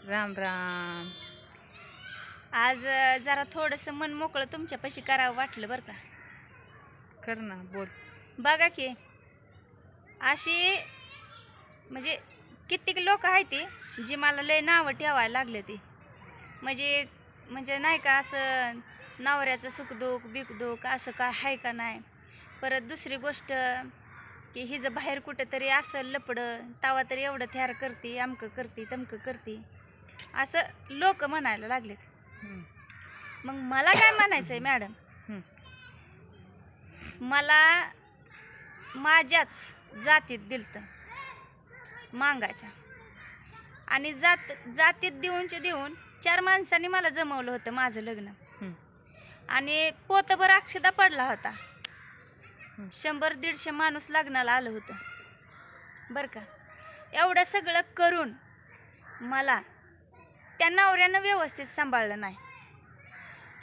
राम राम. आज जरा थोडंसं मन मोकळं तुमच्यापाशी करावं वाटलं बरं का. कर ना, बोल. बघा की अशी म्हणजे कित्येक लोक आहेत ती जी मला लय नावं ठेवायला लागले ती म्हणजे म्हणजे नाही का असं नवऱ्याचं सुखदुःख बिकदुःख असं काय आहे का नाही. परत दुसरी गोष्ट की हिचं बाहेर कुठंतरी असं लपडं तवा तरी एवढं थ्यार करते अमकं करते तमकं करते असं लोक म्हणायला लागलेत. हम्म, मग मला काय म्हणायचं आहे मॅडम, हम्म, मला माझ्याच जातीत दिलतं मांगाच्या आणि जातीत देऊन 4 माणसांनी मला जमवलं होतं माझं लग्न. हम्म, आणि पोतभर अक्षदा पडला होता. हम्म. 100-150 माणूस लग्नाला आलं होतं बरं का. एवढं सगळं करून मला त्या नवऱ्यानं व्यवस्थित सांभाळलं नाही.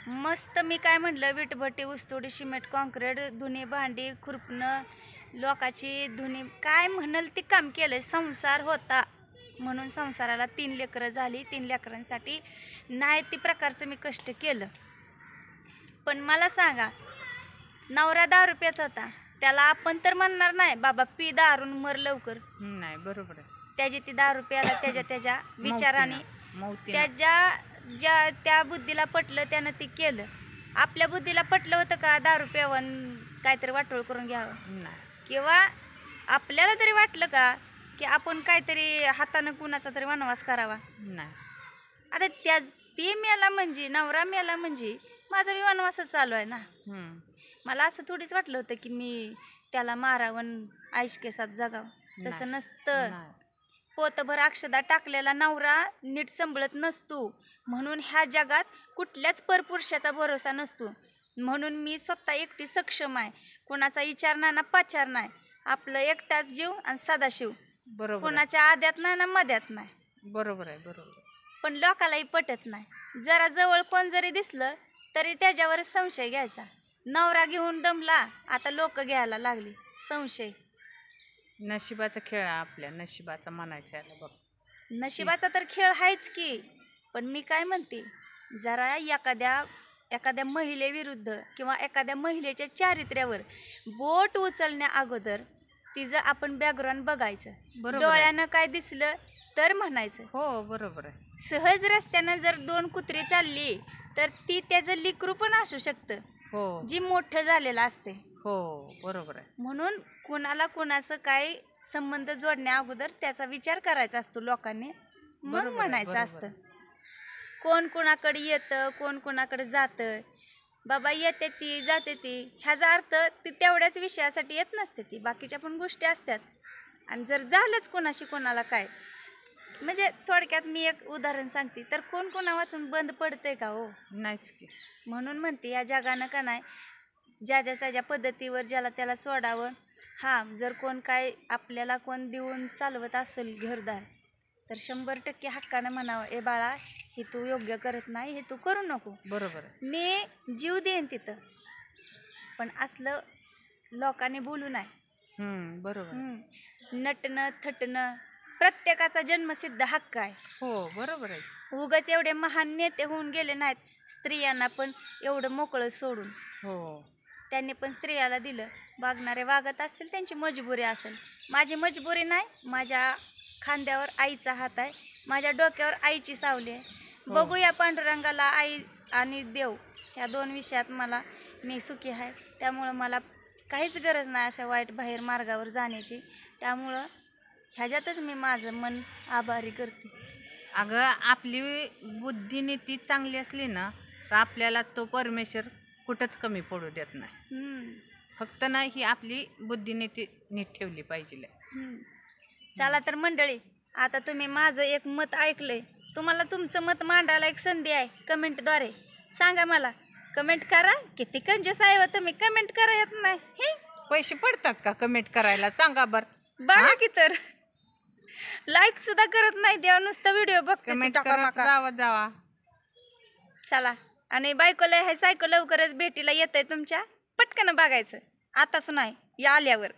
मस्त मी काय म्हटलं विटभट्टी ऊसतोडी सिमेंट कॉन्क्रीट धुणी भांडी खुरपणं लोकाची धुणी काय म्हणाल ते काम केलं. संसार होता म्हणून संसाराला 3 लेकरं झाली. 3 लेकरांसाठी नाही ती प्रकारचं मी कष्ट केलं. पण मला सांगा, नवरा दारू पित होता, त्याला आपण तर म्हणणार नाही बाबा पी दारून मर लवकर. नाही, बरोबर आहे. त्याची ती दारू प्याला त्याच्या विचाराने मौतीनं. ज्या त्या बुद्धीला पटलं त्यानं ती केलं. आपल्या बुद्धीला पटलं होतं का दारू प्यावं काहीतरी वाटोळ करून घ्यावं, नाही. किंवा आपल्याला तरी वाटलं का की आपण काहीतरी हातानं कुणाचा तरी वनवास करावा. नाही. आता ती मेला म्हणजे नवरा मेला म्हणजे माझा बी वनवासच चालू आहे ना. हम्म, मला असं थोडीच वाटलं होतं की मी त्याला मारावं आईश केसात जगावं. तसं नाही. नसतं. नाही. पोतभर अक्षदा टाकलेला नवरा नीट संभळत नसतो. म्हणून ह्या जगात कुठल्याच परपुरुषाचा भरोसा नसतो. म्हणून मी स्वतः एकटी सक्षम आहे. कोणाचा विचार नाही ना पाचार नाही. आपलं एकटाच जीव आणि सदाशिव. बरोबर आहे. कोणाच्या आद्यात नाही ना मध्यात नाही. बरोबर आहे. बरोबर. पण लोकालाही पटत नाही. जरा जवळ कोण जरी दिसलं तरी त्याच्यावरच संशय घ्यायचा. नवरा घेऊन दमला, आता लोक घ्यायला लागली संशय. नशिबाचा खेळ आहे आपल्या, नशिबाचा म्हणायचं आहे बघ. नशिबाचा तर खेळ आहेच की. पण मी काय म्हणते, जरा एखाद्या महिलेविरुद्ध किंवा एखाद्या महिलेच्या चारित्र्यावर बोट उचलण्या अगोदर तिचं आपण बॅकग्राऊंड बघायचं. बरोबर आहे. डोळ्यानं काय दिसलं तर म्हणायचं. हो, बरोबर आहे. सहज रस्त्यानं जर 2 कुत्री चालली तर ती त्याचं लिकरू पण असू शकतं, हो, जी मोठं झालेलं असते. हो, बरोबर आहे. म्हणून कुणाला कुणाचं काय संबंध जोडण्या अगोदर त्याचा विचार करायचा असतो लोकांनी, मग बरोबर आहे, म्हणायचं बरोबर असतं. आहे. कोण कुणाकडे येतं कोण कुणाकडे जातं. बाबा येते ती जाते ती ह्याचा अर्थ ती तेवढ्याच विषयासाठी येत नसते. ती बाकीच्या पण गोष्टी असतात. आणि जर झालंच कोणाशी कोणाला काय, म्हणजे थोडक्यात मी एक उदाहरण सांगते, तर कोण कोणा वाचून बंद पडतंय का हो. नाहीच की. म्हणून म्हणते या जगानं का नाही ज्याच्या त्याच्या पद्धतीवर ज्याला त्याला सोडावं. हां, जर कोण काय आपल्याला कोण देऊन चालवत असेल घरदार तर 100% हक्कानं म्हणावं, ए बाळा हे तू योग्य करत नाही, हे तू करू नको. बरोबर आहे. मी जीव देईन तिथं, पण असलं लोकांनी बोलू नाही. बरोबर आहे. नटणं थटणं प्रत्येकाचा जन्मसिद्ध हक्क आहे. हो, बरोबर आहे. उगाच एवढे महान नेते होऊन गेले नाहीत स्त्रियांना पण एवढं मोकळं सोडून. हो, त्यांनी पण स्त्रियाला दिलं. वागणारे वागत असतील, त्यांची मजबुरी असेल. माझी मजबुरी नाही. माझ्या खांद्यावर आईचा हात आहे, माझ्या डोक्यावर आईची सावली आहे. हो. बघूया पांडुरंगाला आई आणि देव ह्या 2 विषयात मी सुखी आहे. त्यामुळं मला काहीच गरज नाही अशा वाईट बाहेर मार्गावर जाण्याची. त्यामुळं ह्याच्यातच मी माझं मन आभारी करते. अगं आपली बुद्धिनीती चांगली असली ना तर आपल्याला तो परमेश्वर कुठंच कमी पडू देत नाही. फक्त ना ही आपली बुद्धिनीती नीट ठेवली पाहिजे. चला तर मंडळी, आता तुम्ही माझं एक मत ऐकलंय. तुम्हाला तुमचं मत मांडायला एक संधी आहे. कमेंटद्वारे सांगा मला. कमेंट करा. किती कंजूस आहे हो तुम्ही, कमेंट करा येत नाही. पैसे पडतात का कमेंट करायला सांगा बर. बघा की तर लाईक सुद्धा करत नाही. देवा नुसतं व्हिडिओ बघते. कमेंट जावा. चला, आणि बायकोला हे सायको लवकरच भेटीला येत आहे तुमच्या. पटकन बघायचं, आताच नाही, या आल्यावर.